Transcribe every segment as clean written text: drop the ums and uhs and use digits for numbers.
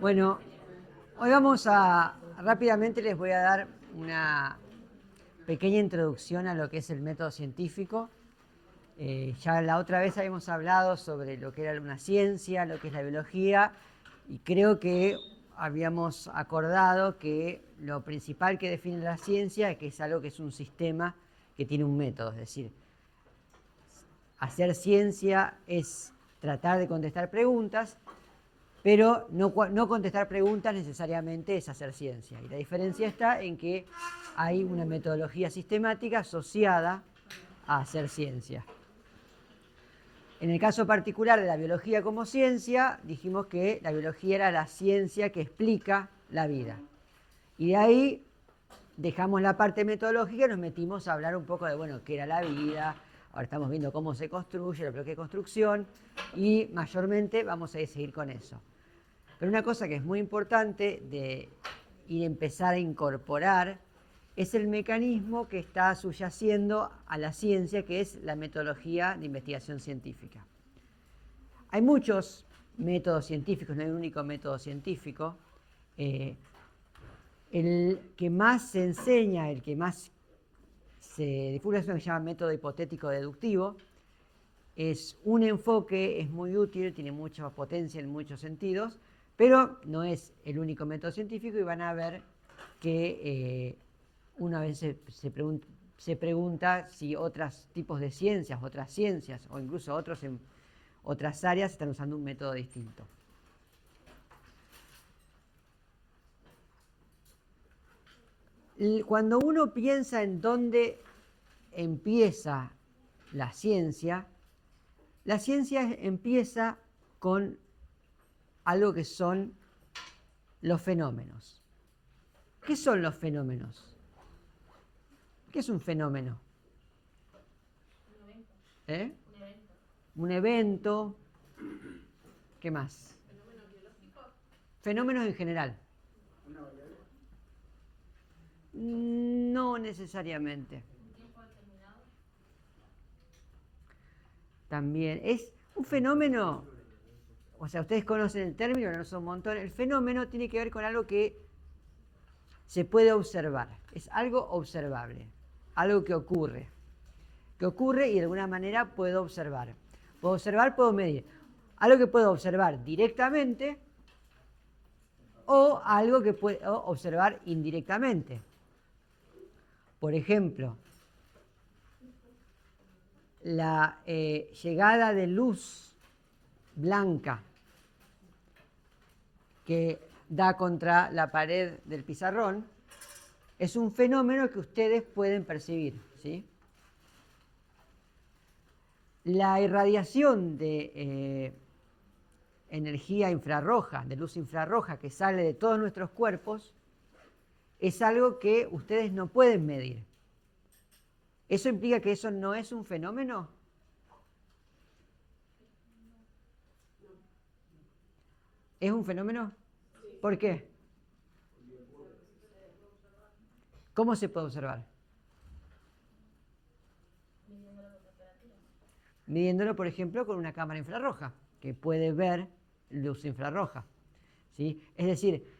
Bueno, hoy rápidamente les voy a dar una pequeña introducción a lo que es el método científico. Ya la otra vez habíamos hablado sobre lo que era una ciencia, lo que es la biología, y creo que habíamos acordado que lo principal que define la ciencia es que es algo que es un sistema que tiene un método, es decir, hacer ciencia es tratar de contestar preguntas, pero no contestar preguntas necesariamente es hacer ciencia. Y la diferencia está en que hay una metodología sistemática asociada a hacer ciencia. En el caso particular de la biología como ciencia, dijimos que la biología era la ciencia que explica la vida. Y de ahí dejamos la parte metodológica y nos metimos a hablar un poco de, bueno, qué era la vida. Ahora estamos viendo cómo se construye, lo que es construcción, y mayormente vamos a seguir con eso. Pero una cosa que es muy importante de empezar a incorporar es el mecanismo que está subyaciendo a la ciencia, que es la metodología de investigación científica. Hay muchos métodos científicos, no hay un único método científico. El que más se enseña, el que más se divulga es lo que se llama método hipotético deductivo. Es un enfoque, es muy útil, tiene mucha potencia en muchos sentidos, pero no es el único método científico y van a ver que una vez se pregunta si otros tipos de ciencias, otras ciencias o incluso otros en otras áreas están usando un método distinto. Cuando uno piensa en dónde empieza la ciencia empieza con algo que son los fenómenos. ¿Qué son los fenómenos? ¿Qué es un fenómeno? Un evento. ¿Eh? Un evento. Un evento. ¿Qué más? ¿Fenómeno biológico? Fenómenos en general. ¿Una variable? No necesariamente. ¿Un tiempo determinado? También. Es un fenómeno, o sea, ustedes conocen el término, no son un montón. El fenómeno tiene que ver con algo que se puede observar. Es algo observable, algo que ocurre y de alguna manera puedo observar. Puedo observar, puedo medir. Algo que puedo observar directamente o algo que puedo observar indirectamente. Por ejemplo, la llegada de luz blanca que da contra la pared del pizarrón es un fenómeno que ustedes pueden percibir, ¿sí? La irradiación de energía infrarroja, de luz infrarroja que sale de todos nuestros cuerpos, es algo que ustedes no pueden medir. ¿Eso implica que eso no es un fenómeno? ¿Es un fenómeno? ¿Por qué? ¿Cómo se puede observar? Midiendo la temperatura. Midiéndolo, por ejemplo, con una cámara infrarroja, que puede ver luz infrarroja, ¿sí? Es decir,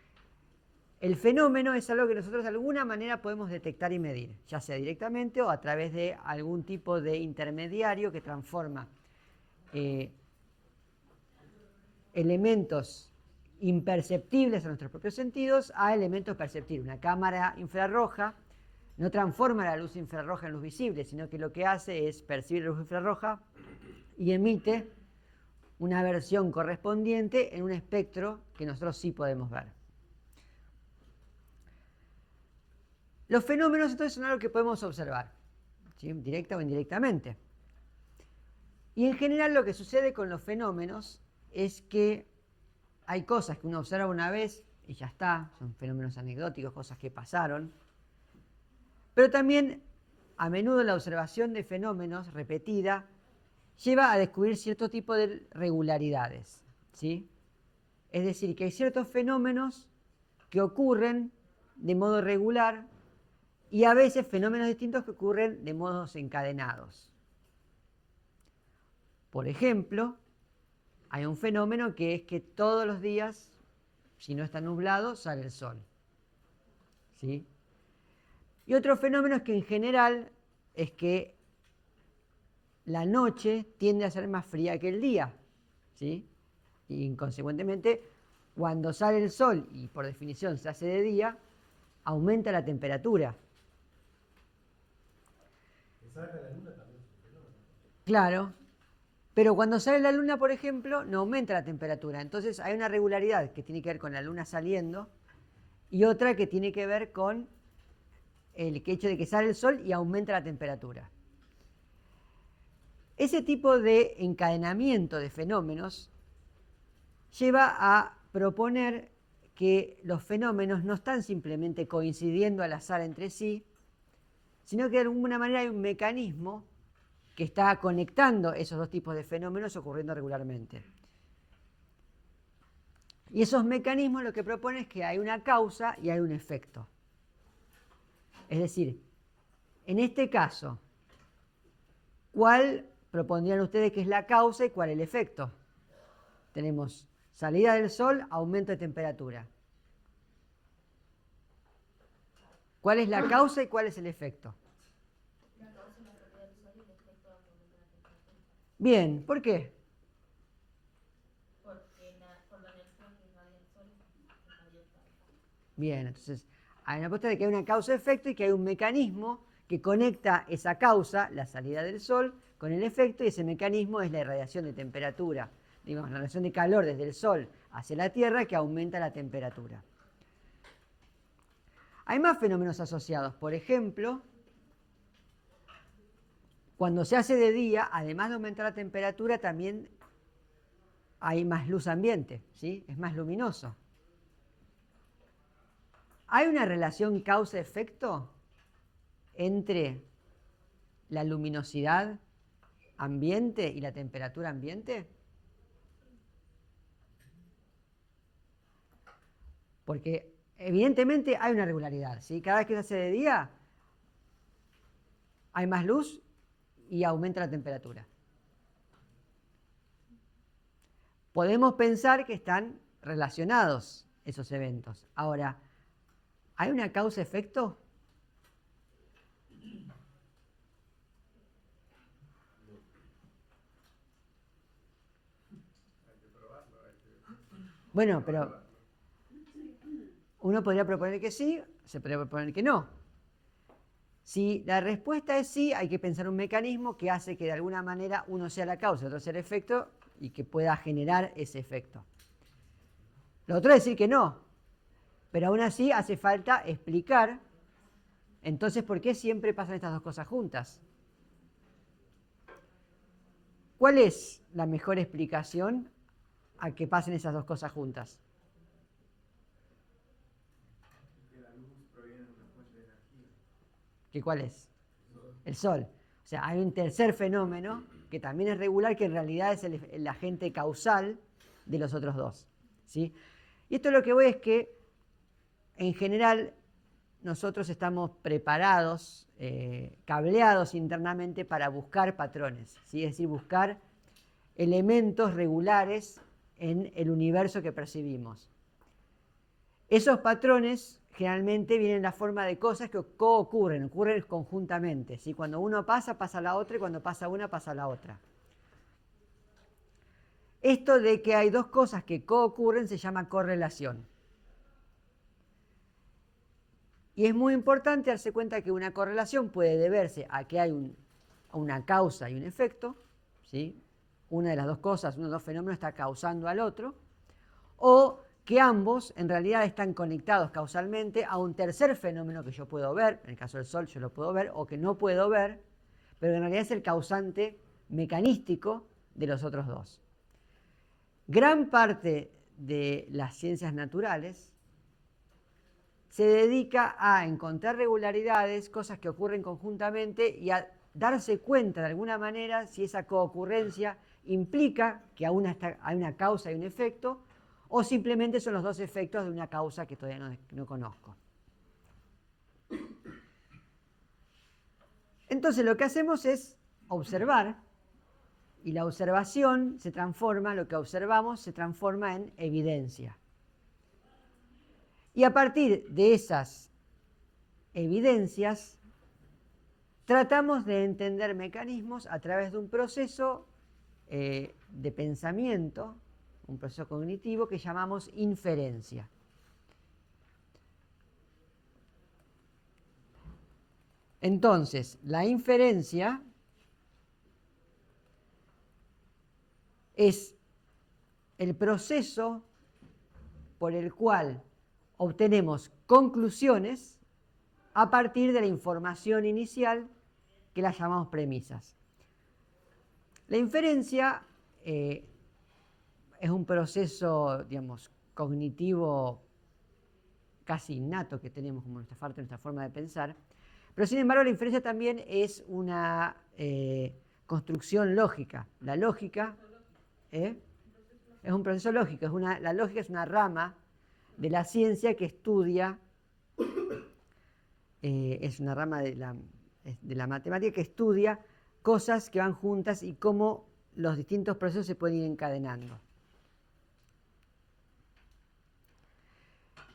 el fenómeno es algo que nosotros de alguna manera podemos detectar y medir, ya sea directamente o a través de algún tipo de intermediario que transforma elementos imperceptibles a nuestros propios sentidos a elementos perceptibles. Una cámara infrarroja no transforma la luz infrarroja en luz visible, sino que lo que hace es percibir la luz infrarroja y emite una versión correspondiente en un espectro que nosotros sí podemos ver. Los fenómenos entonces son algo que podemos observar, ¿sí? Directa o indirectamente. Y en general lo que sucede con los fenómenos es que hay cosas que uno observa una vez y ya está, son fenómenos anecdóticos, cosas que pasaron. Pero también a menudo la observación de fenómenos repetida lleva a descubrir cierto tipo de regularidades, ¿sí? Es decir, que hay ciertos fenómenos que ocurren de modo regular y a veces fenómenos distintos que ocurren de modos encadenados. Por ejemplo, hay un fenómeno que es que todos los días si no está nublado, sale el sol. ¿Sí? Y otro fenómeno es que en general es que la noche tiende a ser más fría que el día. ¿Sí? Y consecuentemente, cuando sale el sol y por definición se hace de día, aumenta la temperatura. Claro, pero cuando sale la luna, por ejemplo, no aumenta la temperatura. Entonces hay una regularidad que tiene que ver con la luna saliendo y otra que tiene que ver con el hecho de que sale el sol y aumenta la temperatura. Ese tipo de encadenamiento de fenómenos lleva a proponer que los fenómenos no están simplemente coincidiendo al azar entre sí, sino que de alguna manera hay un mecanismo que está conectando esos dos tipos de fenómenos ocurriendo regularmente. Y esos mecanismos lo que proponen es que hay una causa y hay un efecto. Es decir, en este caso, ¿cuál propondrían ustedes que es la causa y cuál el efecto? Tenemos salida del sol, aumento de temperatura. ¿Cuál es la causa y cuál es el efecto? La causa es la salida del sol y el efecto es que aumenta la temperatura. Bien, ¿por qué? Por la energía que irradia el sol irradia el calor. Bien, entonces hay una apuesta de que hay una causa-efecto y que hay un mecanismo que conecta esa causa, la salida del sol, con el efecto, y ese mecanismo es la irradiación de temperatura, digamos, la irradiación de calor desde el sol hacia la Tierra que aumenta la temperatura. Hay más fenómenos asociados, por ejemplo, cuando se hace de día, además de aumentar la temperatura, también hay más luz ambiente, ¿sí? Es más luminoso. ¿Hay una relación causa-efecto entre la luminosidad ambiente y la temperatura ambiente? Porque evidentemente hay una regularidad, ¿sí? Cada vez que se hace de día hay más luz y aumenta la temperatura. Podemos pensar que están relacionados esos eventos. Ahora, ¿hay una causa-efecto? Bueno, pero uno podría proponer que sí, se podría proponer que no. Si la respuesta es sí, hay que pensar un mecanismo que hace que de alguna manera uno sea la causa, otro sea el efecto y que pueda generar ese efecto. Lo otro es decir que no, pero aún así hace falta explicar entonces por qué siempre pasan estas dos cosas juntas. ¿Cuál es la mejor explicación a que pasen esas dos cosas juntas? Que la luz proviene de una fuente de energía. ¿Qué cuál es? El sol. O sea, hay un tercer fenómeno que también es regular, que en realidad es el agente causal de los otros dos, ¿sí? Y esto lo que voy es que, en general, nosotros estamos preparados, cableados internamente para buscar patrones, ¿sí? Es decir, buscar elementos regulares en el universo que percibimos. Esos patrones generalmente vienen en la forma de cosas que ocurren conjuntamente, ¿sí? Cuando uno pasa, pasa la otra, y cuando pasa una, pasa la otra. Esto de que hay dos cosas que coocurren se llama correlación. Y es muy importante darse cuenta que una correlación puede deberse a que hay una causa y un efecto, ¿sí? Una de las dos cosas, uno de los fenómenos está causando al otro, o que ambos en realidad están conectados causalmente a un tercer fenómeno que yo puedo ver, en el caso del Sol yo lo puedo ver, o que no puedo ver, pero en realidad es el causante mecanístico de los otros dos. Gran parte de las ciencias naturales se dedica a encontrar regularidades, cosas que ocurren conjuntamente, y a darse cuenta de alguna manera si esa coocurrencia implica que hay una causa y un efecto, o simplemente son los dos efectos de una causa que todavía no conozco. Entonces lo que hacemos es observar, y la observación se transforma, lo que observamos se transforma en evidencia. Y a partir de esas evidencias, tratamos de entender mecanismos a través de un proceso de pensamiento, un proceso cognitivo que llamamos inferencia. Entonces, la inferencia es el proceso por el cual obtenemos conclusiones a partir de la información inicial que las llamamos premisas. La inferencia es un proceso, digamos, cognitivo casi innato que tenemos como nuestra forma de pensar, pero sin embargo la inferencia también es una construcción lógica. La lógica es un proceso lógico, la lógica es una rama de la ciencia que estudia, es una rama de la matemática que estudia cosas que van juntas y cómo los distintos procesos se pueden ir encadenando.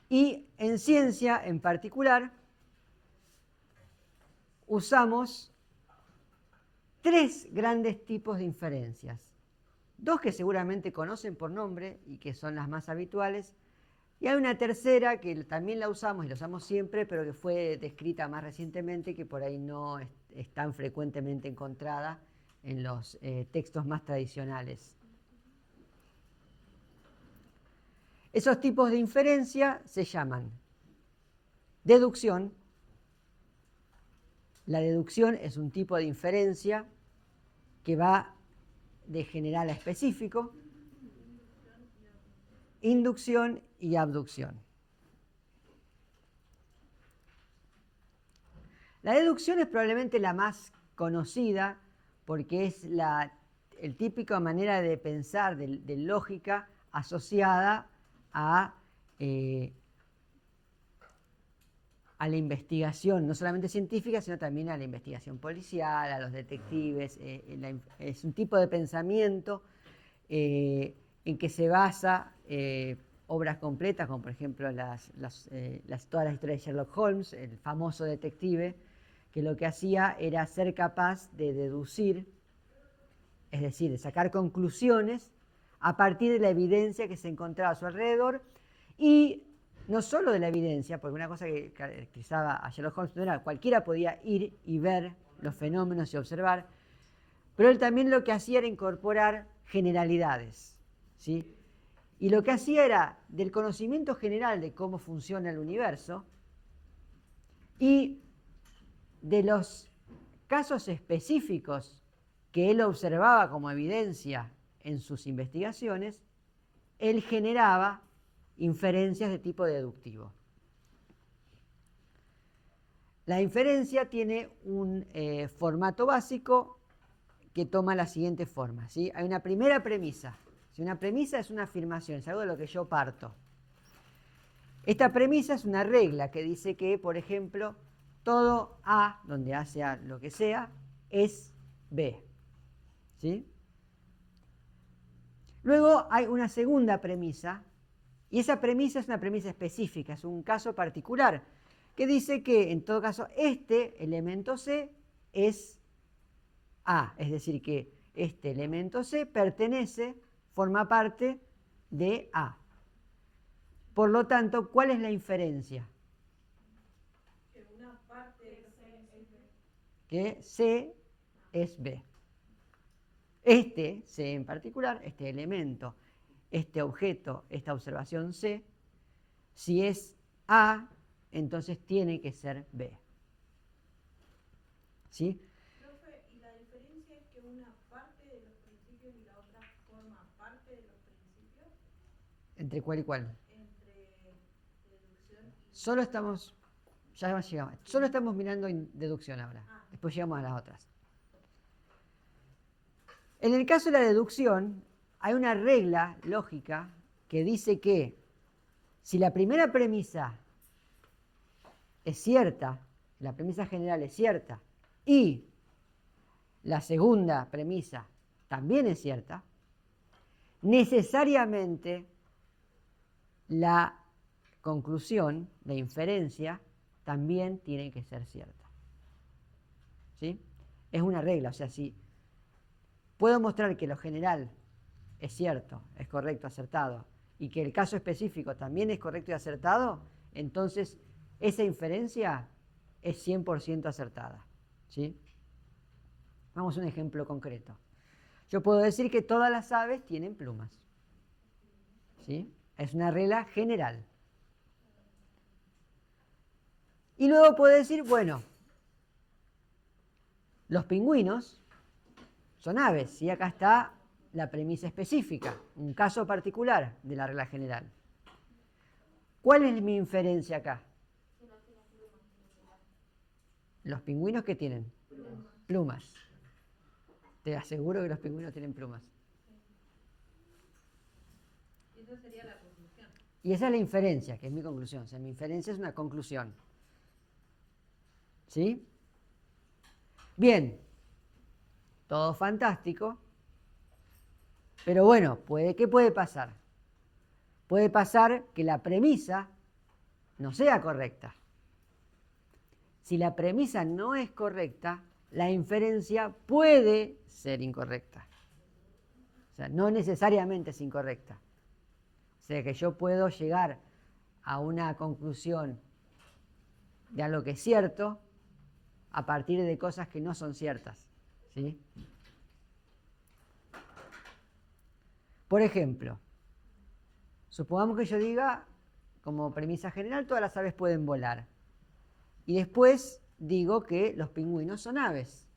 Y en ciencia en particular usamos tres grandes tipos de inferencias. Dos que seguramente conocen por nombre y que son las más habituales. Y hay una tercera que también la usamos y la usamos siempre, pero que fue descrita más recientemente, que por ahí no es tan frecuentemente encontrada en los textos más tradicionales. Esos tipos de inferencia se llaman deducción. La deducción es un tipo de inferencia que va de general a específico. Inducción y abducción. La deducción es probablemente la más conocida porque es el típica manera de pensar, de lógica asociada a la investigación, no solamente científica, sino también a la investigación policial, a los detectives. Es un tipo de pensamiento en que se basa obras completas, como por ejemplo todas las historias de Sherlock Holmes, el famoso detective, que lo que hacía era ser capaz de deducir, es decir, de sacar conclusiones a partir de la evidencia que se encontraba a su alrededor, y no solo de la evidencia, porque una cosa que caracterizaba a Sherlock Holmes no era cualquiera podía ir y ver los fenómenos y observar, pero él también lo que hacía era incorporar generalidades, ¿sí? Y lo que hacía era, del conocimiento general de cómo funciona el universo y de los casos específicos que él observaba como evidencia en sus investigaciones, él generaba inferencias de tipo deductivo. La inferencia tiene un formato básico que toma la siguiente forma, ¿sí? Hay una primera premisa. Si una premisa es una afirmación, es algo de lo que yo parto. Esta premisa es una regla que dice que, por ejemplo, todo A, donde A sea lo que sea, es B, ¿sí? Luego hay una segunda premisa, y esa premisa es una premisa específica, es un caso particular, que dice que, en todo caso, este elemento C es A, es decir, que este elemento C forma parte de A. Por lo tanto, ¿cuál es la inferencia? Que una parte de C es B. Que C es B. Este C en particular, este elemento, este objeto, esta observación C, si es A, entonces tiene que ser B. ¿Sí? Profe, ¿y la diferencia es que una parte de los principios y la otra forma parte de los principios? ¿Entre cuál y cuál? Entre deducción y... Solo estamos mirando deducción ahora. Después llegamos a las otras. En el caso de la deducción, hay una regla lógica que dice que si la primera premisa es cierta, la premisa general es cierta, y la segunda premisa también es cierta, necesariamente la conclusión, la inferencia, también tiene que ser cierta. ¿Sí? Es una regla, o sea, si puedo mostrar que lo general es cierto, es correcto, acertado, y que el caso específico también es correcto y acertado, entonces esa inferencia es 100% acertada. ¿Sí? Vamos a un ejemplo concreto. Yo puedo decir que todas las aves tienen plumas. ¿Sí? Es una regla general. Y luego puedo decir, bueno, los pingüinos son aves, y acá está la premisa específica, un caso particular de la regla general. ¿Cuál es mi inferencia acá? Los pingüinos, ¿qué tienen? Plumas. Te aseguro que los pingüinos tienen plumas. Esa sería la conclusión. Y esa es la inferencia, que es mi conclusión. O sea, mi inferencia es una conclusión. ¿Sí? Bien. Todo fantástico. Pero bueno, ¿qué puede pasar? Puede pasar que la premisa no sea correcta. Si la premisa no es correcta, la inferencia puede ser incorrecta. O sea, no necesariamente es incorrecta. O sea, que yo puedo llegar a una conclusión de algo que es cierto a partir de cosas que no son ciertas. ¿Sí? Por ejemplo, supongamos que yo diga, como premisa general, todas las aves pueden volar. Y después digo que los pingüinos son aves.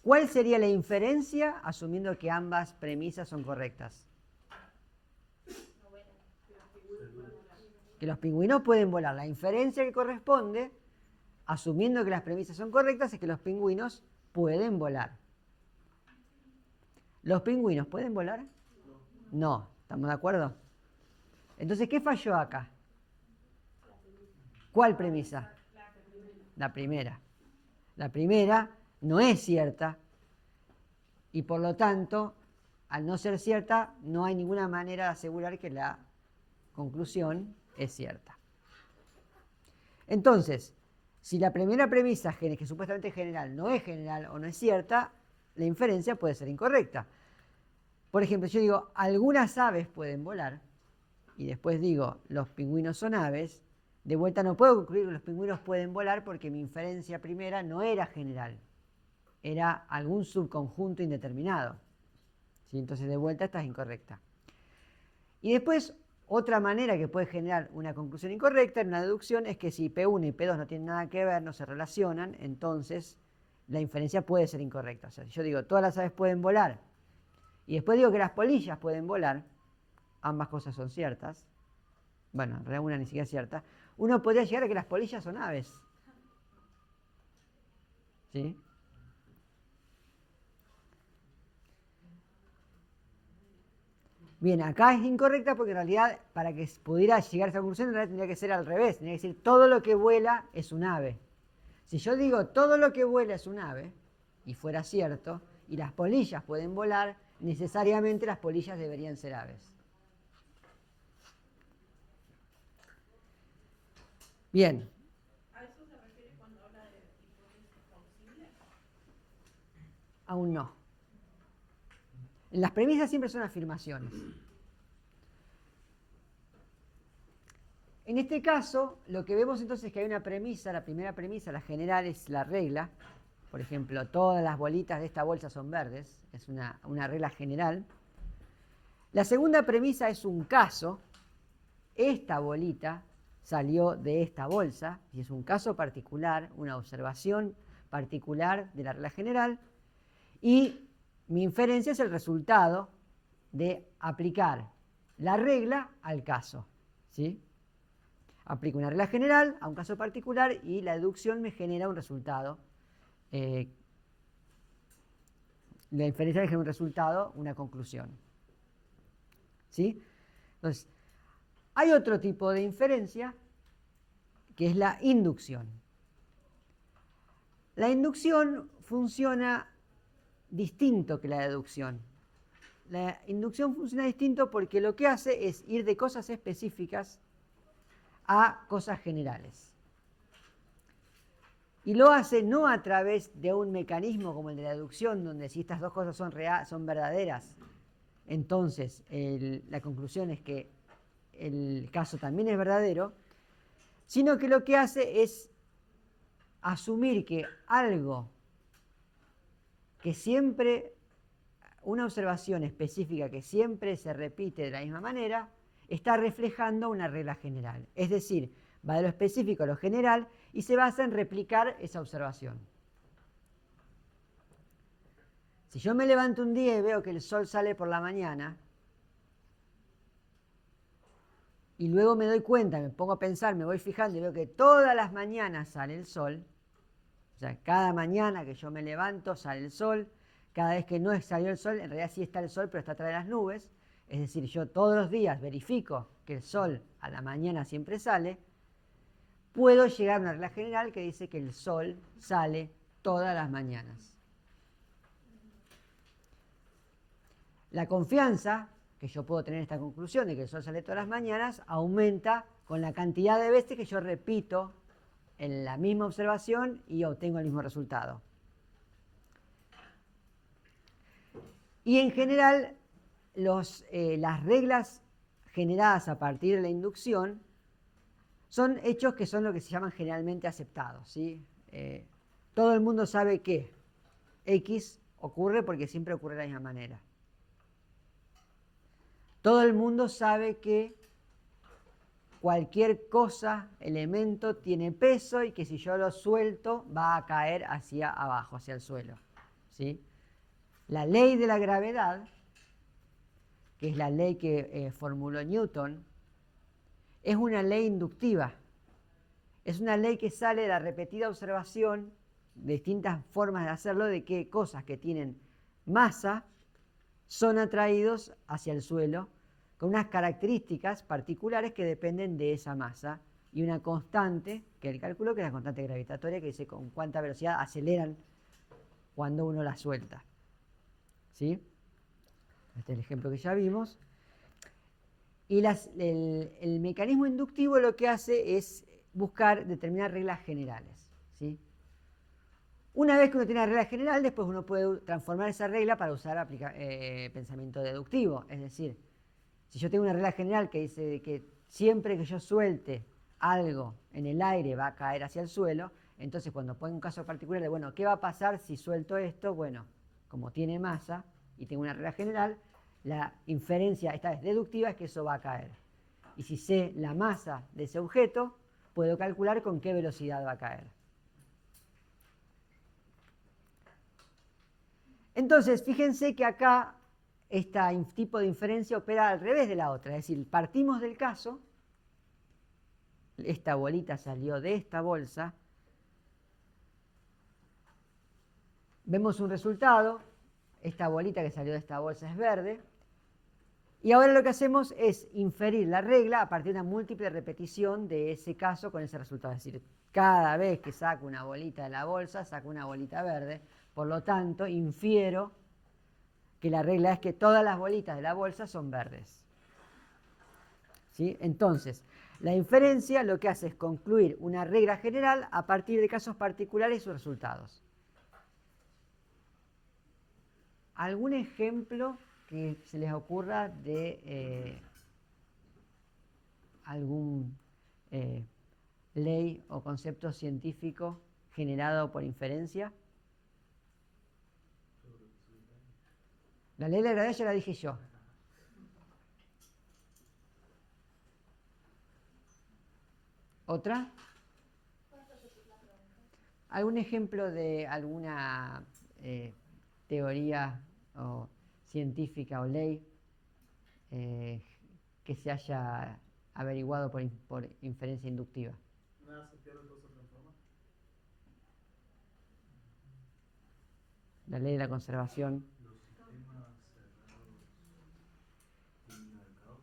¿Cuál sería la inferencia asumiendo que ambas premisas son correctas? Que los pingüinos pueden volar. La inferencia que corresponde, asumiendo que las premisas son correctas, es que los pingüinos pueden volar. ¿Los pingüinos pueden volar? No. ¿Estamos de acuerdo? Entonces, ¿qué falló acá? ¿Cuál premisa? La primera. La primera no es cierta y por lo tanto, al no ser cierta, no hay ninguna manera de asegurar que la conclusión es cierta. Entonces, si la primera premisa, que supuestamente es general, no es general o no es cierta, la inferencia puede ser incorrecta. Por ejemplo, yo digo, algunas aves pueden volar, y después digo, los pingüinos son aves, de vuelta no puedo concluir que los pingüinos pueden volar porque mi inferencia primera no era general, era algún subconjunto indeterminado. ¿Sí? Entonces, de vuelta, esta es incorrecta. Y después, otra manera que puede generar una conclusión incorrecta en una deducción es que si P1 y P2 no tienen nada que ver, no se relacionan, entonces la inferencia puede ser incorrecta. O sea, si yo digo, todas las aves pueden volar, y después digo que las polillas pueden volar, ambas cosas son ciertas, bueno, en realidad una ni siquiera es cierta, uno podría llegar a que las polillas son aves. ¿Sí? Bien, acá es incorrecta porque en realidad para que pudiera llegar a esa conclusión en realidad tendría que ser al revés, tendría que decir todo lo que vuela es un ave. Si yo digo todo lo que vuela es un ave, y fuera cierto, y las polillas pueden volar, necesariamente las polillas deberían ser aves. Bien. ¿A eso se refiere cuando habla de hipótesis plausibles? Aún no. Las premisas siempre son afirmaciones. En este caso, lo que vemos entonces es que hay una premisa, la primera premisa, la general, es la regla. Por ejemplo, todas las bolitas de esta bolsa son verdes, es una regla general. La segunda premisa es un caso. Esta bolita salió de esta bolsa, y es un caso particular, una observación particular de la regla general. Y mi inferencia es el resultado de aplicar la regla al caso. ¿Sí? Aplico una regla general a un caso particular y la deducción me genera un resultado. La inferencia me genera un resultado, una conclusión. ¿Sí? Entonces, hay otro tipo de inferencia que es la inducción. La inducción funciona distinto que la deducción. La inducción funciona distinto porque lo que hace es ir de cosas específicas a cosas generales. Y lo hace no a través de un mecanismo como el de la deducción, donde si estas dos cosas son verdaderas, entonces la conclusión es que el caso también es verdadero, sino que lo que hace es asumir que algo que siempre, una observación específica que siempre se repite de la misma manera, está reflejando una regla general. Es decir, va de lo específico a lo general y se basa en replicar esa observación. Si yo me levanto un día y veo que el sol sale por la mañana, y luego me doy cuenta, me pongo a pensar, me voy fijando y veo que todas las mañanas sale el sol, o sea, cada mañana que yo me levanto sale el sol, cada vez que no salió el sol, en realidad sí está el sol, pero está atrás de las nubes, es decir, yo todos los días verifico que el sol a la mañana siempre sale, puedo llegar a una regla general que dice que el sol sale todas las mañanas. La confianza que yo puedo tener en esta conclusión de que el sol sale todas las mañanas aumenta con la cantidad de veces que yo repito en la misma observación y obtengo el mismo resultado. Y en general, las reglas generadas a partir de la inducción son hechos que son lo que se llaman generalmente aceptados, ¿sí? Todo el mundo sabe que X ocurre porque siempre ocurre de la misma manera. Todo el mundo sabe que cualquier cosa, elemento, tiene peso y que si yo lo suelto va a caer hacia abajo, hacia el suelo, ¿sí? La ley de la gravedad, que es la ley que formuló Newton, es una ley inductiva. Es una ley que sale de la repetida observación, de distintas formas de hacerlo, de que cosas que tienen masa son atraídos hacia el suelo con unas características particulares que dependen de esa masa y una constante, que él calculó que es la constante gravitatoria, que dice con cuánta velocidad aceleran cuando uno la suelta. ¿Sí? Este es el ejemplo que ya vimos. Y el mecanismo inductivo lo que hace es buscar determinadas reglas generales, ¿sí? Una vez que uno tiene una regla general, después uno puede transformar esa regla para usar pensamiento deductivo. Es decir, si yo tengo una regla general que dice que siempre que yo suelte algo en el aire va a caer hacia el suelo, entonces cuando pongo un caso particular de, bueno, ¿qué va a pasar si suelto esto? Bueno, como tiene masa y tengo una regla general, la inferencia, esta vez deductiva, es que eso va a caer. Y si sé la masa de ese objeto, puedo calcular con qué velocidad va a caer. Entonces, fíjense que acá este tipo de inferencia opera al revés de la otra. Es decir, partimos del caso, esta bolita salió de esta bolsa, vemos un resultado, esta bolita que salió de esta bolsa es verde, y ahora lo que hacemos es inferir la regla a partir de una múltiple repetición de ese caso con ese resultado. Es decir, cada vez que saco una bolita de la bolsa, saco una bolita verde. Por lo tanto, infiero que la regla es que todas las bolitas de la bolsa son verdes. ¿Sí? Entonces, la inferencia lo que hace es concluir una regla general a partir de casos particulares y sus resultados. ¿Algún ejemplo que se les ocurra de algún ley o concepto científico generado por inferencia? La ley de la gravedad ya la dije yo. ¿Otra? ¿Algún ejemplo de alguna teoría o científica o ley que se haya averiguado por inferencia inductiva? Nada se pierde, todo se transforma. La ley de la conservación. Los sistemas cerrados tienden al caos.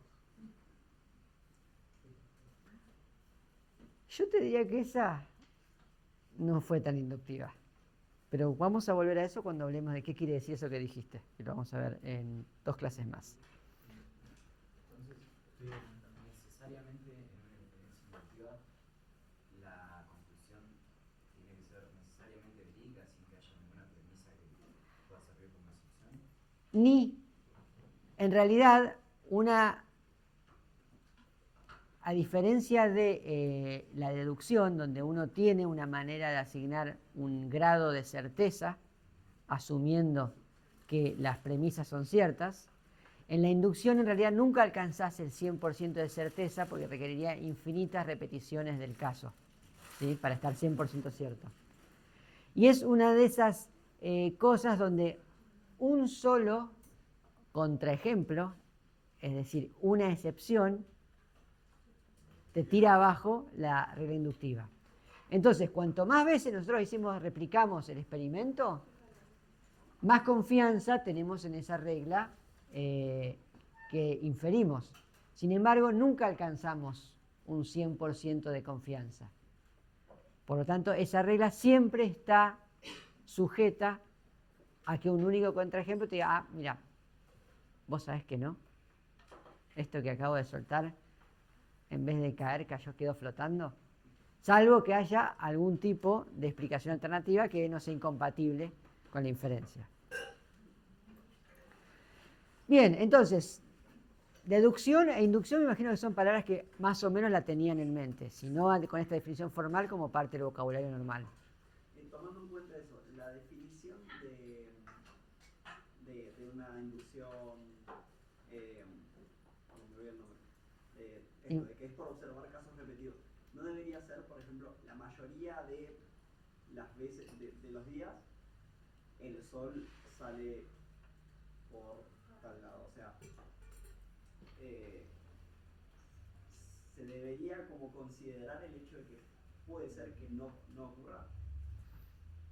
Yo te diría que esa no fue tan inductiva. Pero vamos a volver a eso cuando hablemos de qué quiere decir eso que dijiste. Y lo vamos a ver en 2 clases más. Entonces, necesariamente en una inferencia inductiva ni, en realidad, a diferencia de la deducción, donde uno tiene una manera de asignar un grado de certeza, asumiendo que las premisas son ciertas, en la inducción en realidad nunca alcanzás el 100% de certeza porque requeriría infinitas repeticiones del caso, ¿sí? Para estar 100% cierto. Y es una de esas cosas donde un solo contraejemplo, es decir, una excepción, te tira abajo la regla inductiva. Entonces, cuanto más veces nosotros replicamos el experimento, más confianza tenemos en esa regla que inferimos. Sin embargo, nunca alcanzamos un 100% de confianza. Por lo tanto, esa regla siempre está sujeta a que un único contraejemplo te diga, mira, vos sabés que no. Esto que acabo de soltar, en vez de caer, quedó flotando. Salvo que haya algún tipo de explicación alternativa que no sea incompatible con la inferencia. Bien, entonces, deducción e inducción me imagino que son palabras que más o menos la tenían en mente, si no con esta definición formal como parte del vocabulario normal. Tomando en cuenta eso, la definición de una inducción, me olvidé el nombre, de que es por observar casos repetidos, ¿no debería ser, por ejemplo, la mayoría de las veces de los días el sol sale por tal lado? O sea, se debería como considerar el hecho de que puede ser que no ocurra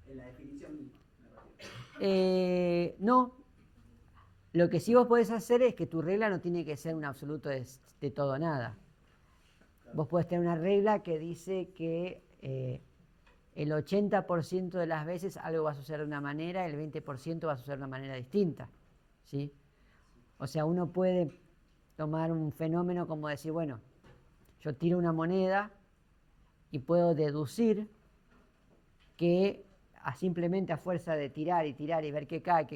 en la definición misma, me refiero. No. Lo que sí vos podés hacer es que tu regla no tiene que ser un absoluto de todo o nada. Claro. Vos podés tener una regla que dice que el 80% de las veces algo va a suceder de una manera, el 20% va a suceder de una manera distinta, ¿sí? O sea, uno puede tomar un fenómeno como decir, bueno, yo tiro una moneda y puedo deducir que simplemente a fuerza de tirar y ver que cae,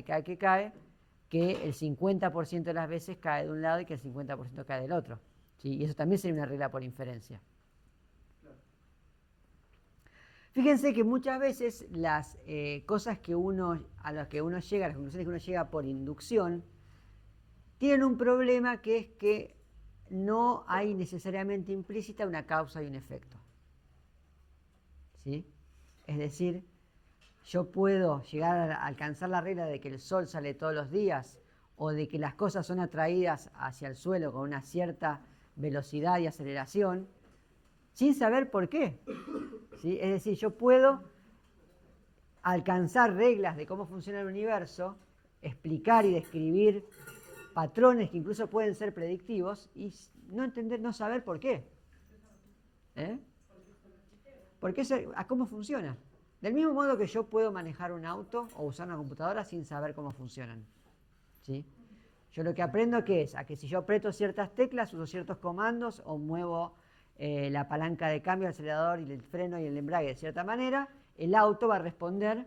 que el 50% de las veces cae de un lado y que el 50% cae del otro, ¿sí? Y eso también sería una regla por inferencia. Fíjense que muchas veces las cosas a las que uno llega, las conclusiones que uno llega por inducción, tienen un problema que es que no hay necesariamente implícita una causa y un efecto, ¿sí? Es decir, yo puedo llegar a alcanzar la regla de que el sol sale todos los días o de que las cosas son atraídas hacia el suelo con una cierta velocidad y aceleración sin saber por qué, ¿sí? Es decir, yo puedo alcanzar reglas de cómo funciona el universo, explicar y describir patrones que incluso pueden ser predictivos y no saber por qué. ¿Cómo funciona? Del mismo modo que yo puedo manejar un auto o usar una computadora sin saber cómo funcionan, ¿sí? Yo lo que aprendo es a que si yo aprieto ciertas teclas, uso ciertos comandos o muevo la palanca de cambio, el acelerador y el freno y el embrague de cierta manera, el auto va a responder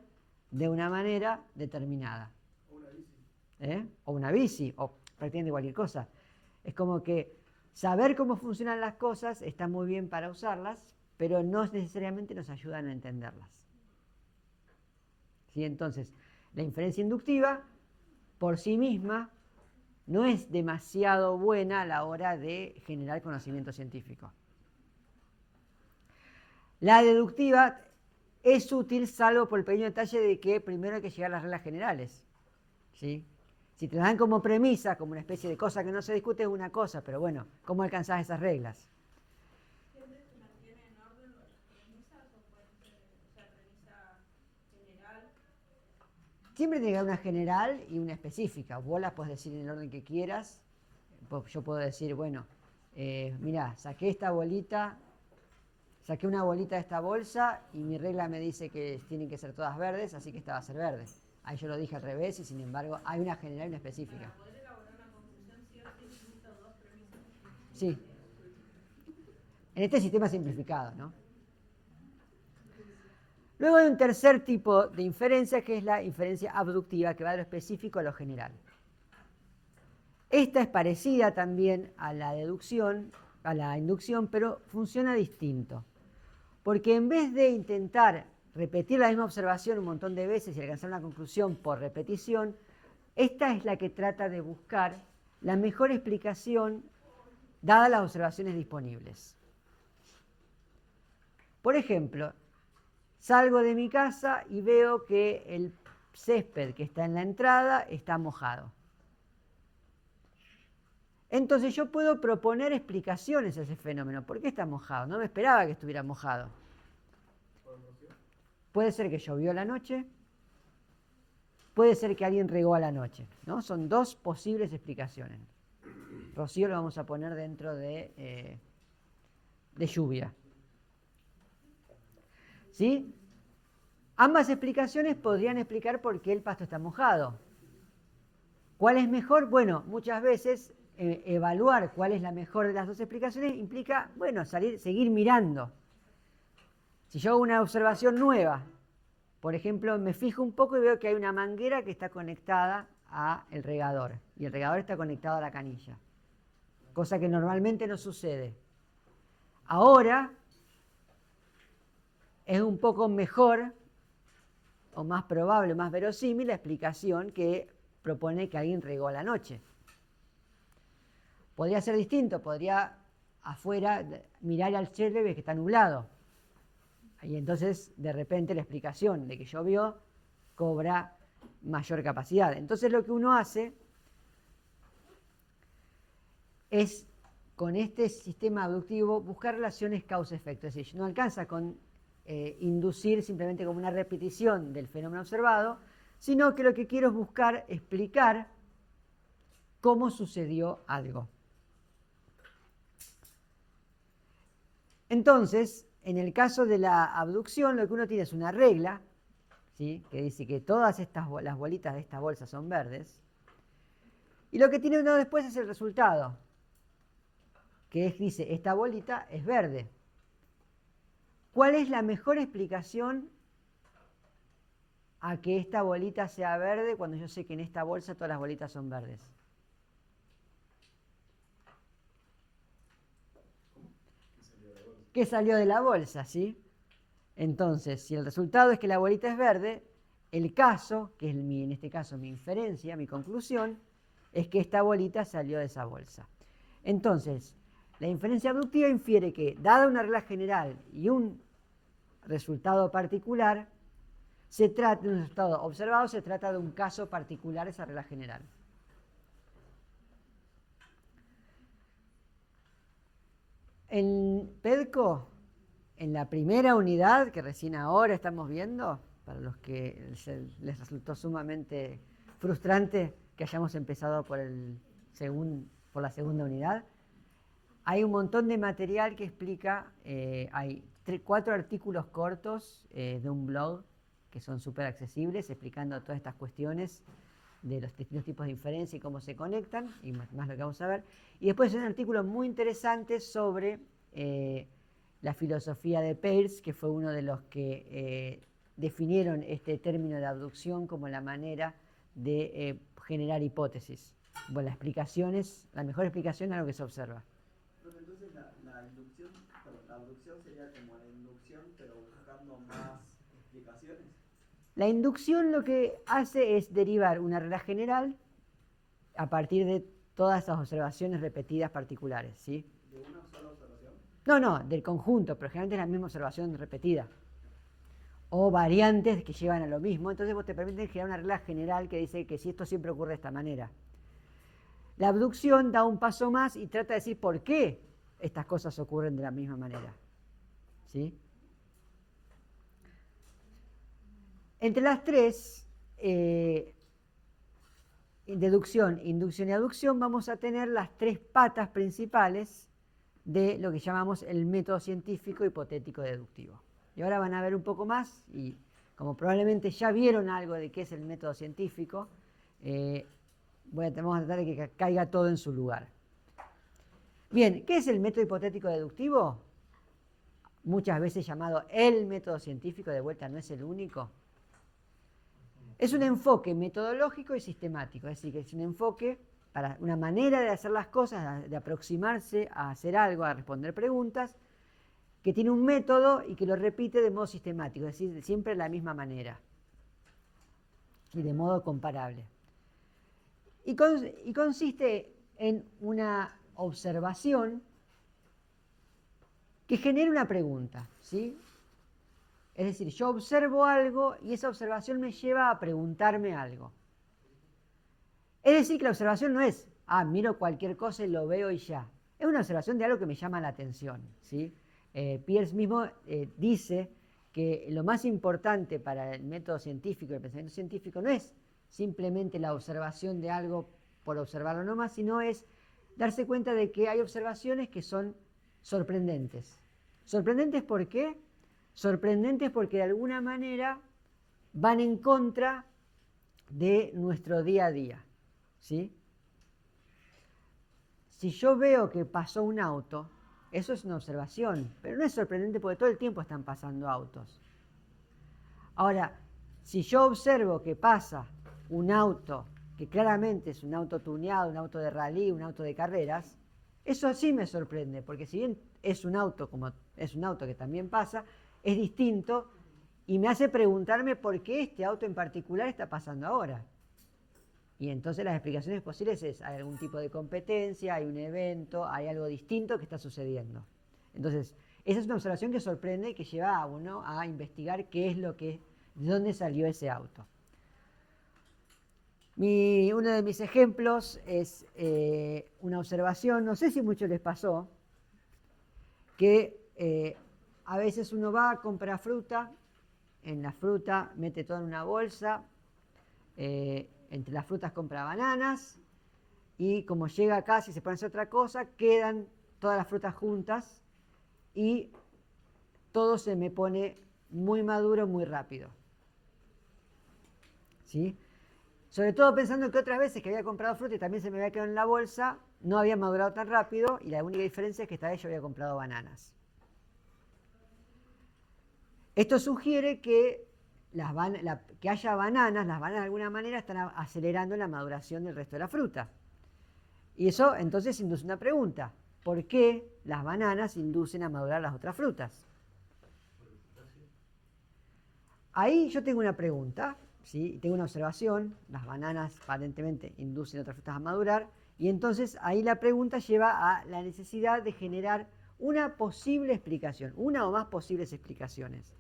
de una manera determinada. O una bici. O una bici, o prácticamente cualquier cosa. Es como que saber cómo funcionan las cosas está muy bien para usarlas, pero no necesariamente nos ayudan a entenderlas, ¿sí? Entonces, la inferencia inductiva por sí misma no es demasiado buena a la hora de generar conocimiento científico. La deductiva es útil salvo por el pequeño detalle de que primero hay que llegar a las reglas generales, ¿sí? Si te dan como premisa, como una especie de cosa que no se discute, es una cosa, pero bueno, ¿cómo alcanzás esas reglas? ¿Siempre se mantiene en orden las premisas o puede ser, premisa general? Siempre tiene que haber una general y una específica. Vos las podés decir en el orden que quieras. Yo puedo decir, bueno, mirá, saqué una bolita de esta bolsa y mi regla me dice que tienen que ser todas verdes, así que esta va a ser verde. Ahí yo lo dije al revés y sin embargo hay una general y una específica. Para poder elaborar una conclusión, sí o sí necesito dos premisas. Sí. En este sistema simplificado, ¿no? Luego hay un tercer tipo de inferencia que es la inferencia abductiva, que va de lo específico a lo general. Esta es parecida también a la deducción, a la inducción, pero funciona distinto. Porque en vez de intentar repetir la misma observación un montón de veces y alcanzar una conclusión por repetición, esta es la que trata de buscar la mejor explicación dadas las observaciones disponibles. Por ejemplo, salgo de mi casa y veo que el césped que está en la entrada está mojado. Entonces yo puedo proponer explicaciones a ese fenómeno. ¿Por qué está mojado? No me esperaba que estuviera mojado. Puede ser que llovió a la noche, puede ser que alguien regó a la noche, ¿no? Son dos posibles explicaciones. Rocío lo vamos a poner dentro de lluvia. ¿Sí? Ambas explicaciones podrían explicar por qué el pasto está mojado. ¿Cuál es mejor? Bueno, muchas veces evaluar cuál es la mejor de las dos explicaciones implica, bueno, seguir mirando. Si yo hago una observación nueva, por ejemplo, me fijo un poco y veo que hay una manguera que está conectada al regador y el regador está conectado a la canilla, cosa que normalmente no sucede. Ahora es un poco mejor o más probable, más verosímil la explicación que propone que alguien regó a la noche. Podría ser distinto, podría afuera mirar al cielo y ver que está nublado. Y entonces, de repente, la explicación de que llovió cobra mayor capacidad. Entonces, lo que uno hace es, con este sistema abductivo, buscar relaciones causa-efecto. Es decir, no alcanza con inducir simplemente como una repetición del fenómeno observado, sino que lo que quiero es buscar explicar cómo sucedió algo. Entonces, en el caso de la abducción, lo que uno tiene es una regla, ¿sí?, que dice que todas las bolitas de esta bolsa son verdes. Y lo que tiene uno después es el resultado, que dice, esta bolita es verde. ¿Cuál es la mejor explicación a que esta bolita sea verde cuando yo sé que en esta bolsa todas las bolitas son verdes? ¿Qué salió de la bolsa? ¿Sí? Entonces, si el resultado es que la bolita es verde, el caso, que es en este caso mi inferencia, mi conclusión, es que esta bolita salió de esa bolsa. Entonces, la inferencia abductiva infiere que, dada una regla general y un resultado particular, se trata de un resultado observado, se trata de un caso particular de esa regla general. En PEDCO, en la primera unidad, que recién ahora estamos viendo, para los que les resultó sumamente frustrante que hayamos empezado por la segunda unidad, hay un montón de material que explica, hay 4 artículos cortos de un blog que son súper accesibles, explicando todas estas cuestiones de los distintos tipos de inferencia y cómo se conectan, y más lo que vamos a ver. Y después hay un artículo muy interesante sobre la filosofía de Peirce, que fue uno de los que definieron este término de abducción como la manera de generar hipótesis. Bueno, la mejor explicación a lo que se observa. Entonces la abducción sería como la inducción, pero buscando más explicaciones. La inducción lo que hace es derivar una regla general a partir de todas esas observaciones repetidas particulares, ¿sí? ¿De una sola observación? No, del conjunto, pero generalmente es la misma observación repetida. O variantes que llevan a lo mismo, entonces vos te permiten generar una regla general que dice que si esto siempre ocurre de esta manera. La abducción da un paso más y trata de decir por qué estas cosas ocurren de la misma manera, ¿sí? Entre las tres, deducción, inducción y aducción, vamos a tener las 3 patas principales de lo que llamamos el método científico hipotético deductivo. Y ahora van a ver un poco más, y como probablemente ya vieron algo de qué es el método científico, vamos a tratar de que caiga todo en su lugar. Bien, ¿qué es el método hipotético deductivo? Muchas veces llamado el método científico, de vuelta no es el único. Es un enfoque metodológico y sistemático, es decir, que es un enfoque para una manera de hacer las cosas, de aproximarse a hacer algo, a responder preguntas, que tiene un método y que lo repite de modo sistemático, es decir, siempre de la misma manera y de modo comparable. Y consiste en una observación que genera una pregunta, ¿sí? Es decir, yo observo algo y esa observación me lleva a preguntarme algo. Es decir, que la observación no es, miro cualquier cosa y lo veo y ya. Es una observación de algo que me llama la atención, ¿sí? Peirce mismo dice que lo más importante para el método científico, el pensamiento científico, no es simplemente la observación de algo por observarlo nomás, sino es darse cuenta de que hay observaciones que son sorprendentes. ¿Sorprendentes por qué? Sorprendentes porque de alguna manera van en contra de nuestro día a día, ¿sí? Si yo veo que pasó un auto, eso es una observación, pero no es sorprendente porque todo el tiempo están pasando autos. Ahora, si yo observo que pasa un auto que claramente es un auto tuneado, un auto de rally, un auto de carreras, eso sí me sorprende, porque si bien es un auto como es un auto que también pasa, es distinto y me hace preguntarme por qué este auto en particular está pasando ahora. Y entonces las explicaciones posibles es, hay algún tipo de competencia, hay un evento, hay algo distinto que está sucediendo. Entonces, esa es una observación que sorprende y que lleva a uno a investigar qué es de dónde salió ese auto. Uno de mis ejemplos es una observación, no sé si mucho les pasó, que a veces uno va a comprar fruta, en la fruta mete todo en una bolsa, entre las frutas compra bananas y como llega a casa y se pone a hacer otra cosa, quedan todas las frutas juntas y todo se me pone muy maduro muy rápido. ¿Sí? Sobre todo pensando que otras veces que había comprado fruta y también se me había quedado en la bolsa, no había madurado tan rápido y la única diferencia es que esta vez yo había comprado bananas. Esto sugiere que que haya bananas, las bananas de alguna manera están acelerando la maduración del resto de la fruta. Y eso entonces induce una pregunta. ¿Por qué las bananas inducen a madurar las otras frutas? Ahí yo tengo una pregunta, ¿sí? Tengo una observación. Las bananas aparentemente inducen otras frutas a madurar. Y entonces ahí la pregunta lleva a la necesidad de generar una posible explicación, una o más posibles explicaciones.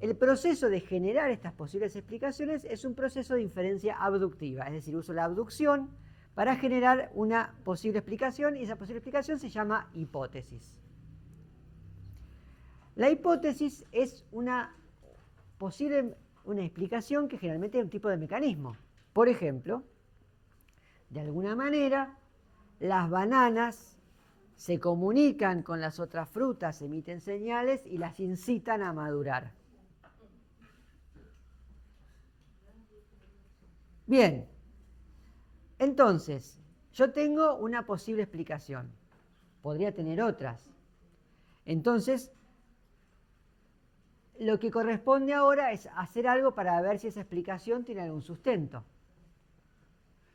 El proceso de generar estas posibles explicaciones es un proceso de inferencia abductiva, es decir, uso la abducción para generar una posible explicación y esa posible explicación se llama hipótesis. La hipótesis es una explicación que generalmente es un tipo de mecanismo. Por ejemplo, de alguna manera, las bananas se comunican con las otras frutas, emiten señales y las incitan a madurar. Bien, entonces, yo tengo una posible explicación. Podría tener otras. Entonces, lo que corresponde ahora es hacer algo para ver si esa explicación tiene algún sustento.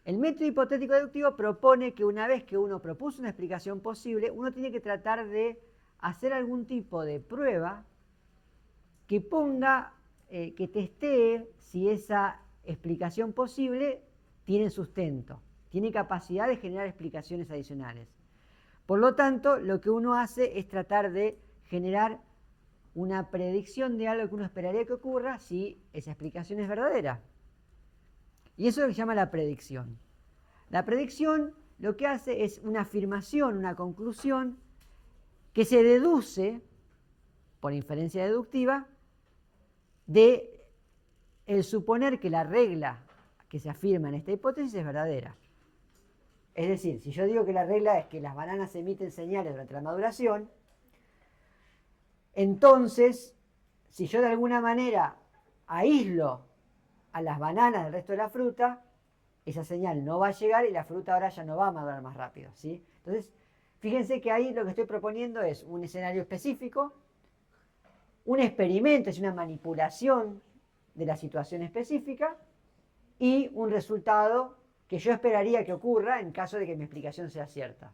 El método hipotético deductivo propone que una vez que uno propuso una explicación posible, uno tiene que tratar de hacer algún tipo de prueba que ponga, que testee si esa explicación posible tiene sustento, tiene capacidad de generar explicaciones adicionales. Por lo tanto, lo que uno hace es tratar de generar una predicción de algo que uno esperaría que ocurra si esa explicación es verdadera. Y eso es lo que se llama la predicción. La predicción lo que hace es una afirmación, una conclusión que se deduce, por inferencia deductiva, de el suponer que la regla que se afirma en esta hipótesis es verdadera. Es decir, si yo digo que la regla es que las bananas emiten señales durante la maduración, entonces, si yo de alguna manera aíslo a las bananas del resto de la fruta, esa señal no va a llegar y la fruta ahora ya no va a madurar más rápido, ¿sí? Entonces, fíjense que ahí lo que estoy proponiendo es un escenario específico, un experimento, es una manipulación de la situación específica y un resultado que yo esperaría que ocurra en caso de que mi explicación sea cierta.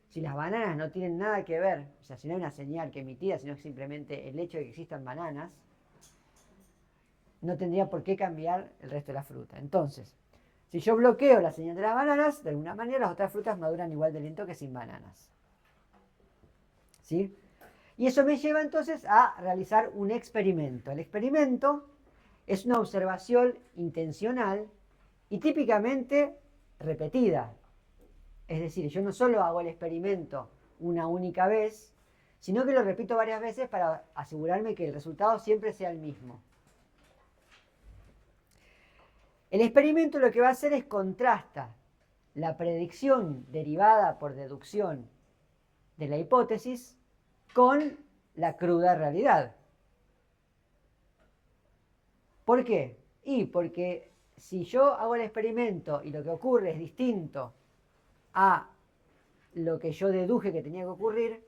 Si las bananas no tienen nada que ver, o sea, si no hay una señal que emitida, sino simplemente el hecho de que existan bananas, no tendría por qué cambiar el resto de la fruta. Entonces, si yo bloqueo la señal de las bananas, de alguna manera las otras frutas maduran igual de lento que sin bananas. ¿Sí? Y eso me lleva entonces a realizar un experimento. El experimento es una observación intencional y típicamente repetida. Es decir, yo no solo hago el experimento una única vez, sino que lo repito varias veces para asegurarme que el resultado siempre sea el mismo. El experimento lo que va a hacer es contrasta la predicción derivada por deducción de la hipótesis con la cruda realidad. ¿Por qué? Y porque si yo hago el experimento y lo que ocurre es distinto a lo que yo deduje que tenía que ocurrir,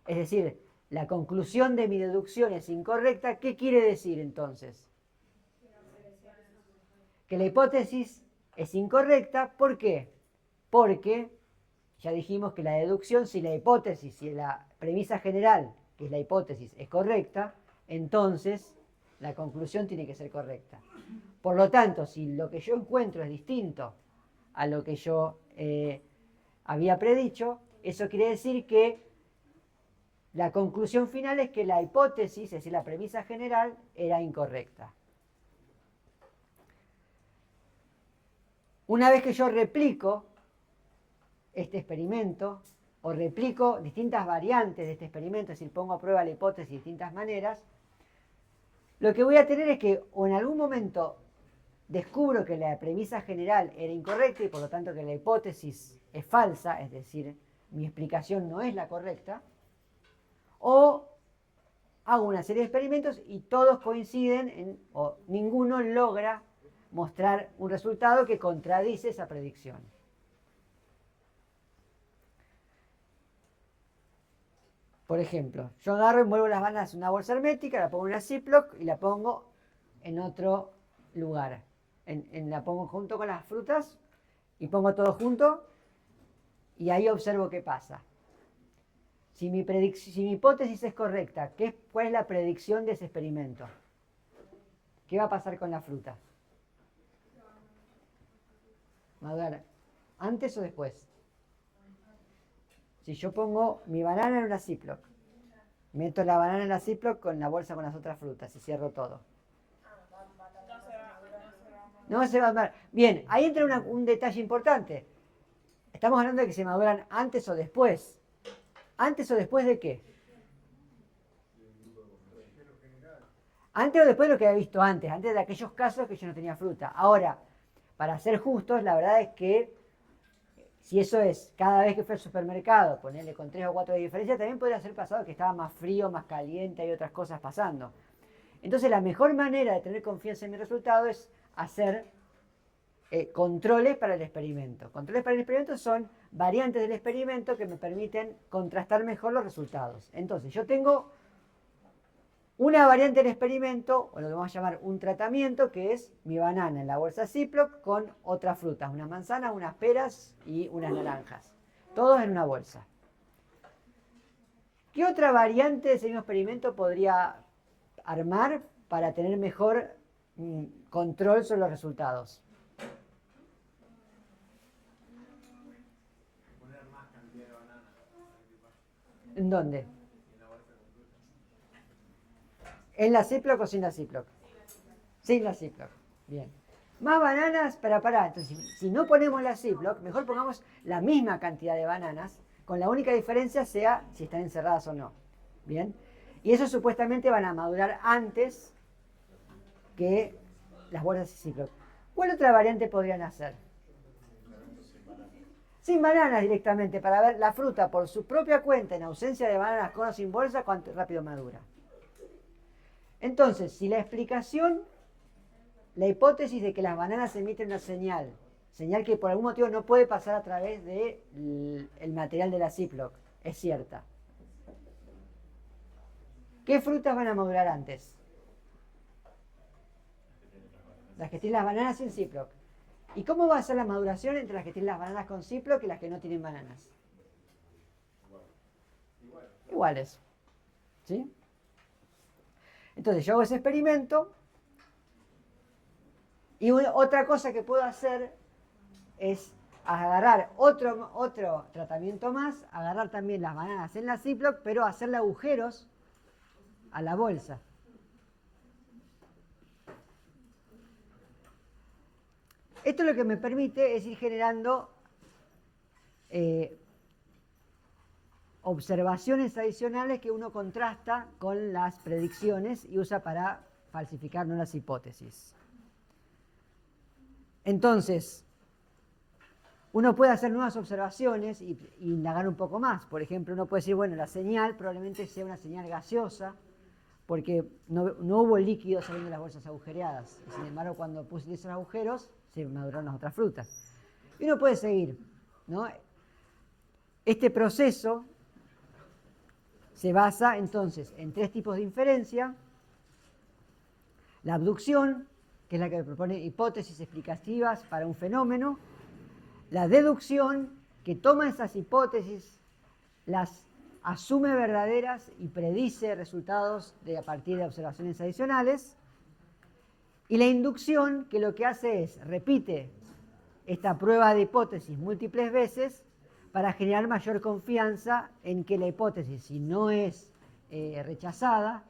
es decir, la conclusión de mi deducción es incorrecta, ¿qué quiere decir entonces? Que la hipótesis es incorrecta, ¿por qué? Porque ya dijimos que la deducción, si la hipótesis, si la premisa general, que es la hipótesis, es correcta, entonces la conclusión tiene que ser correcta. Por lo tanto, si lo que yo encuentro es distinto a lo que yo había predicho, eso quiere decir que la conclusión final es que la hipótesis, es decir, la premisa general, era incorrecta. Una vez que yo replico este experimento, o replico distintas variantes de este experimento, es decir, pongo a prueba la hipótesis de distintas maneras, lo que voy a tener es que o en algún momento descubro que la premisa general era incorrecta y por lo tanto que la hipótesis es falsa, es decir, mi explicación no es la correcta, o hago una serie de experimentos y todos coinciden o ninguno logra mostrar un resultado que contradice esa predicción. Por ejemplo, yo agarro y envuelvo las bananas en una bolsa hermética, la pongo en una Ziploc y la pongo en otro lugar. La pongo junto con las frutas y pongo todo junto y ahí observo qué pasa. Si mi hipótesis es correcta, ¿cuál es la predicción de ese experimento? ¿Qué va a pasar con la fruta? Madurar antes o después. Si yo pongo mi banana en una Ziploc, meto la banana en la Ziploc con la bolsa con las otras frutas y cierro todo. No se va a madurar. Bien, ahí entra un detalle importante. Estamos hablando de que se maduran antes o después. ¿Antes o después de qué? Antes o después de lo que había visto antes de aquellos casos que yo no tenía fruta. Ahora, para ser justos, la verdad es que si eso es cada vez que fue al supermercado, ponerle con 3 o 4 de diferencia, también podría ser pasado que estaba más frío, más caliente, hay otras cosas pasando. Entonces la mejor manera de tener confianza en mi resultado es hacer controles para el experimento. Controles para el experimento son variantes del experimento que me permiten contrastar mejor los resultados. Entonces yo tengo una variante del experimento, o lo que vamos a llamar un tratamiento, que es mi banana en la bolsa Ziploc con otras frutas, unas manzanas, unas peras y unas naranjas. Todos en una bolsa. ¿Qué otra variante de ese mismo experimento podría armar para tener mejor control sobre los resultados? Poner más cantidad de bananas. ¿En dónde? En la bolsa con fruta. ¿En la Ziploc o sin la Ziploc? Sin la Ziploc. Bien. Más bananas, pará. Entonces, si no ponemos la Ziploc, mejor pongamos la misma cantidad de bananas, con la única diferencia sea si están encerradas o no. Bien. Y eso supuestamente van a madurar antes que las bolsas de Ziploc. ¿Cuál otra variante podrían hacer? Sin bananas directamente, para ver la fruta por su propia cuenta, en ausencia de bananas con o sin bolsa, cuánto rápido madura. Entonces, si la explicación, la hipótesis de que las bananas emiten una señal que por algún motivo no puede pasar a través del material de la Ziploc, es cierta. ¿Qué frutas van a madurar antes? Las que tienen las bananas sin Ziploc. ¿Y cómo va a ser la maduración entre las que tienen las bananas con Ziploc y las que no tienen bananas? Iguales. ¿Sí? Entonces yo hago ese experimento y otra cosa que puedo hacer es agarrar otro tratamiento más, agarrar también las bananas en la Ziploc, pero hacerle agujeros a la bolsa. Esto lo que me permite es ir generando observaciones adicionales que uno contrasta con las predicciones y usa para falsificar nuevas hipótesis. Entonces, uno puede hacer nuevas observaciones y indagar un poco más. Por ejemplo, uno puede decir, bueno, la señal probablemente sea una señal gaseosa porque no hubo líquido saliendo de las bolsas agujereadas. Sin embargo, cuando puse esos agujeros, se maduraron las otras frutas. Y uno puede seguir, ¿no? Este proceso se basa entonces en 3 tipos de inferencia. La abducción, que es la que propone hipótesis explicativas para un fenómeno. La deducción, que toma esas hipótesis, las asume verdaderas y predice resultados a partir de observaciones adicionales. Y la inducción, que lo que hace es, repite esta prueba de hipótesis múltiples veces para generar mayor confianza en que la hipótesis, si no es rechazada,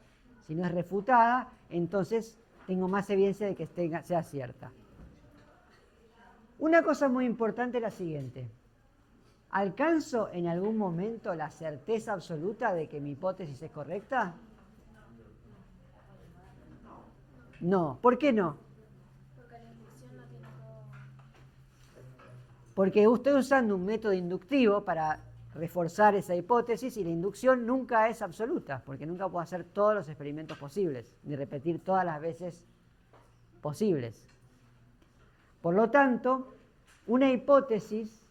si no es refutada, entonces tengo más evidencia de que sea cierta. Una cosa muy importante es la siguiente. ¿Alcanzo en algún momento la certeza absoluta de que mi hipótesis es correcta? No. ¿Por qué no? Porque la inducción no tiene todo. Porque estoy usando un método inductivo para reforzar esa hipótesis y la inducción nunca es absoluta, porque nunca puedo hacer todos los experimentos posibles, ni repetir todas las veces posibles. Por lo tanto, una hipótesis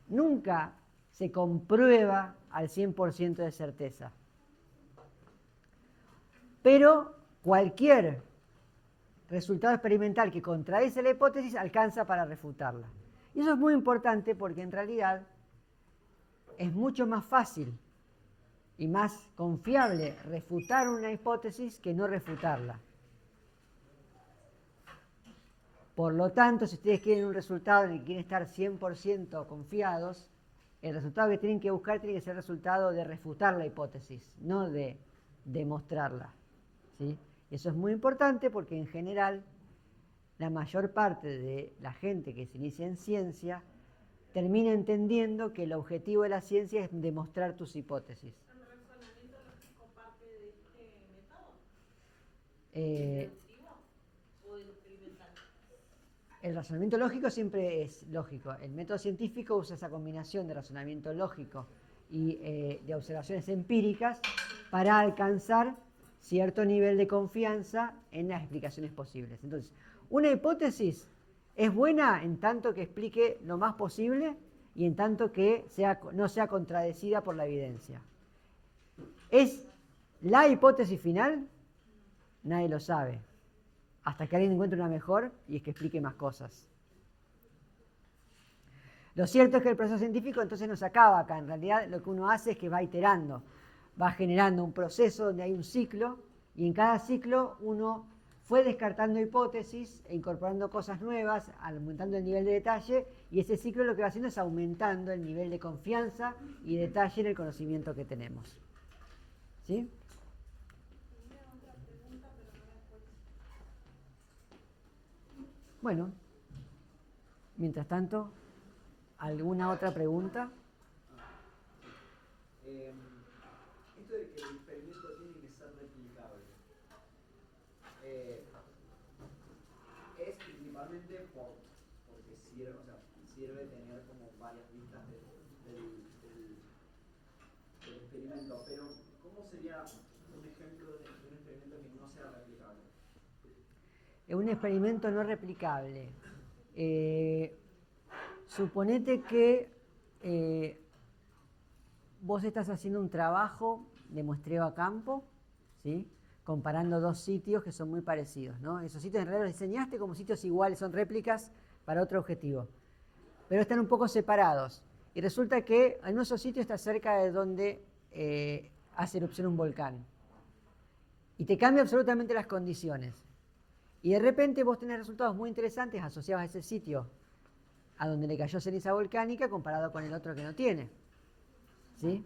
nunca se comprueba al 100% de certeza. Pero cualquier resultado experimental que contradice la hipótesis alcanza para refutarla. Y eso es muy importante porque en realidad es mucho más fácil y más confiable refutar una hipótesis que no refutarla. Por lo tanto, si ustedes quieren un resultado en el que quieren estar 100% confiados, el resultado que tienen que buscar tiene que ser el resultado de refutar la hipótesis, no de demostrarla. ¿Sí? Eso es muy importante porque en general la mayor parte de la gente que se inicia en ciencia termina entendiendo que el objetivo de la ciencia es demostrar tus hipótesis. ¿El razonamiento lógico parte de este método? Eh, ¿Deductivo o del experimental? El razonamiento lógico siempre es lógico. El método científico usa esa combinación de razonamiento lógico y de observaciones empíricas para alcanzar cierto nivel de confianza en las explicaciones posibles. Entonces, una hipótesis es buena en tanto que explique lo más posible y en tanto que no sea contradecida por la evidencia. ¿Es la hipótesis final? Nadie lo sabe. Hasta que alguien encuentre una mejor y es que explique más cosas. Lo cierto es que el proceso científico entonces no se acaba acá. En realidad lo que uno hace es que va iterando, va generando un proceso donde hay un ciclo y en cada ciclo uno fue descartando hipótesis e incorporando cosas nuevas, aumentando el nivel de detalle y ese ciclo lo que va haciendo es aumentando el nivel de confianza y detalle en el conocimiento que tenemos. ¿Sí? Bueno, mientras tanto, ¿alguna otra pregunta? Esto de que el experimento tiene que ser replicable, es principalmente porque sirve tener como varias vistas del experimento, pero ¿cómo sería un ejemplo de un experimento que no sea replicable? Un experimento no replicable. Suponete que vos estás haciendo un trabajo de muestreo a campo, ¿sí? Comparando dos sitios que son muy parecidos, ¿no? Esos sitios en realidad los diseñaste como sitios iguales, son réplicas para otro objetivo. Pero están un poco separados. Y resulta que en nuestro sitio está cerca de donde hace erupción un volcán. Y te cambia absolutamente las condiciones. Y de repente vos tenés resultados muy interesantes asociados a ese sitio, a donde le cayó ceniza volcánica, comparado con el otro que no tiene. ¿Sí?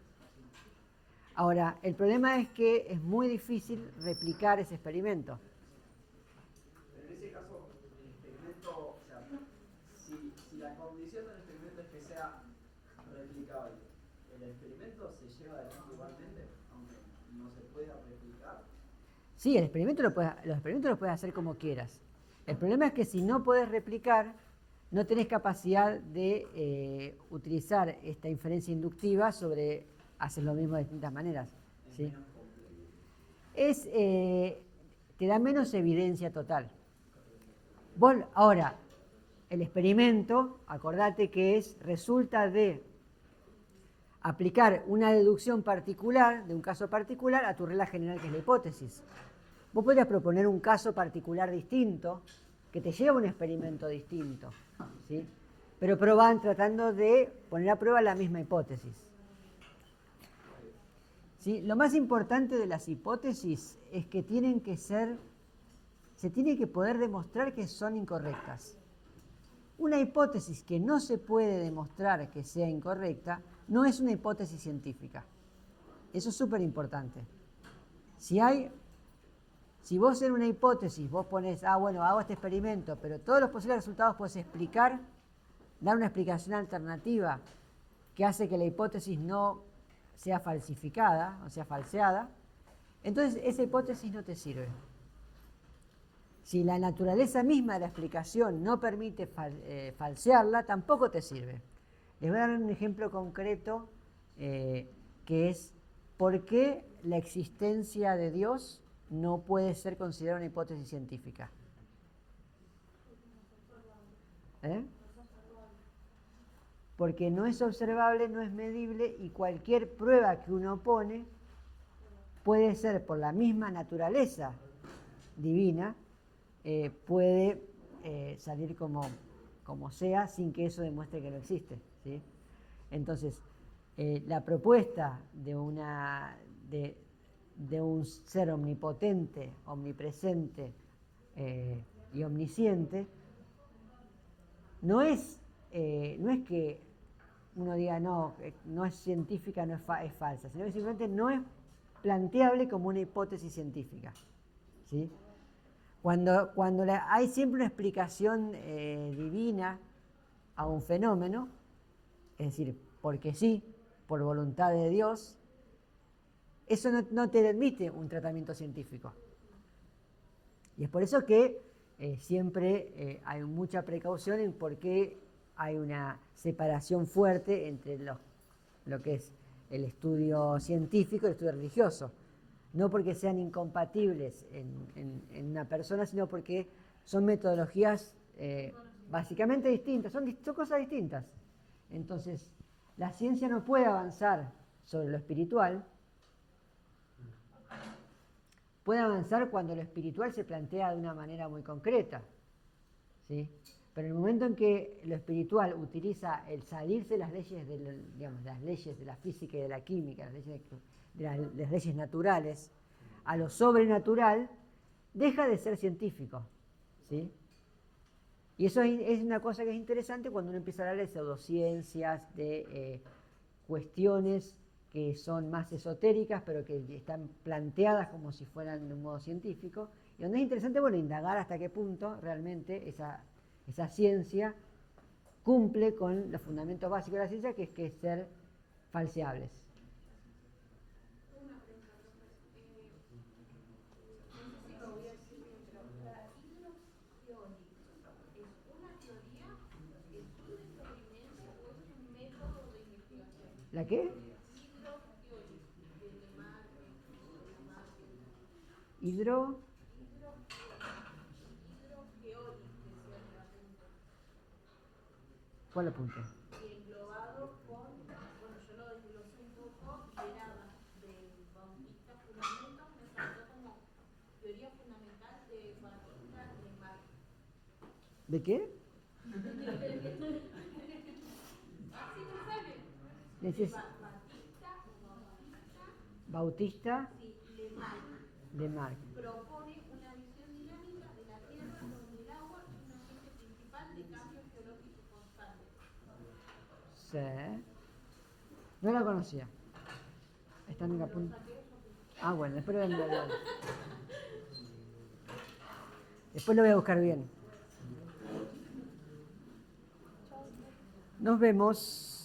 Ahora, el problema es que es muy difícil replicar ese experimento. Pero en ese caso, el experimento, o sea, si la condición del experimento es que sea replicable, ¿el experimento se lleva adelante igualmente, aunque no se pueda replicar? Sí, los experimentos los puedes hacer como quieras. El problema es que si no podés replicar, no tenés capacidad de utilizar esta inferencia inductiva sobre hacer lo mismo de distintas maneras. ¿Sí? Te da menos evidencia total. Ahora, el experimento, acordate que resulta de aplicar una deducción particular, de un caso particular, a tu regla general, que es la hipótesis. Vos podrías proponer un caso particular distinto, que te lleva a un experimento distinto, ¿sí? Pero van tratando de poner a prueba la misma hipótesis. ¿Sí? Lo más importante de las hipótesis es que se tiene que poder demostrar que son incorrectas. Una hipótesis que no se puede demostrar que sea incorrecta no es una hipótesis científica. Eso es súper importante. Si vos en una hipótesis vos pones, bueno, hago este experimento, pero todos los posibles resultados puedes explicar, dar una explicación alternativa que hace que la hipótesis no sea falsificada, o sea falseada, entonces esa hipótesis no te sirve. Si la naturaleza misma de la explicación no permite falsearla, tampoco te sirve. Les voy a dar un ejemplo concreto que es por qué la existencia de Dios no puede ser considerada una hipótesis científica. Porque no es observable, no es medible, y cualquier prueba que uno pone puede ser, por la misma naturaleza divina, puede salir como sea sin que eso demuestre que no existe, ¿sí? Entonces, la propuesta de un ser omnipotente, omnipresente y omnisciente no es que uno diga no es científica, no es falsa, sino que simplemente no es planteable como una hipótesis científica, ¿sí? Cuando hay siempre una explicación divina a un fenómeno, es decir, porque sí, por voluntad de Dios, eso no te permite un tratamiento científico. Y es por eso que siempre hay mucha precaución en por qué hay una separación fuerte entre lo que es el estudio científico y el estudio religioso. No porque sean incompatibles en una persona, sino porque son metodologías básicamente distintas, son cosas distintas. Entonces, la ciencia no puede avanzar sobre lo espiritual. Puede avanzar cuando lo espiritual se plantea de una manera muy concreta, ¿sí? Pero en el momento en que lo espiritual utiliza el salirse de las leyes las leyes de la física y de la química, las leyes naturales, a lo sobrenatural, deja de ser científico, ¿sí? Y eso es una cosa que es interesante cuando uno empieza a hablar de pseudociencias, de cuestiones que son más esotéricas, pero que están planteadas como si fueran de un modo científico, y donde es interesante, indagar hasta qué punto realmente esa ciencia cumple con los fundamentos básicos de la ciencia, que es ser falseables. Una pregunta, profesor. No sé si lo voy a decir bien, pero la hidrogeólica es una teoría, es un descubrimiento o es un método de investigación. ¿La qué? Hidrogeólica, ¿cuál apunte? Y englobado con, yo lo desglosé un poco y era del Bautista Fundamentos, me faltó como teoría fundamental de Bautista y Marx. ¿De qué? Así me sale. Neces- Bautista, Bautista sí, Lemarck. Lemarck. Propone una visión dinámica de la Tierra donde el agua es un agente principal de cambio geológico constante. Sí. No la conocía. Está en la punta. Ah, bueno, después después lo voy a buscar bien. Nos vemos.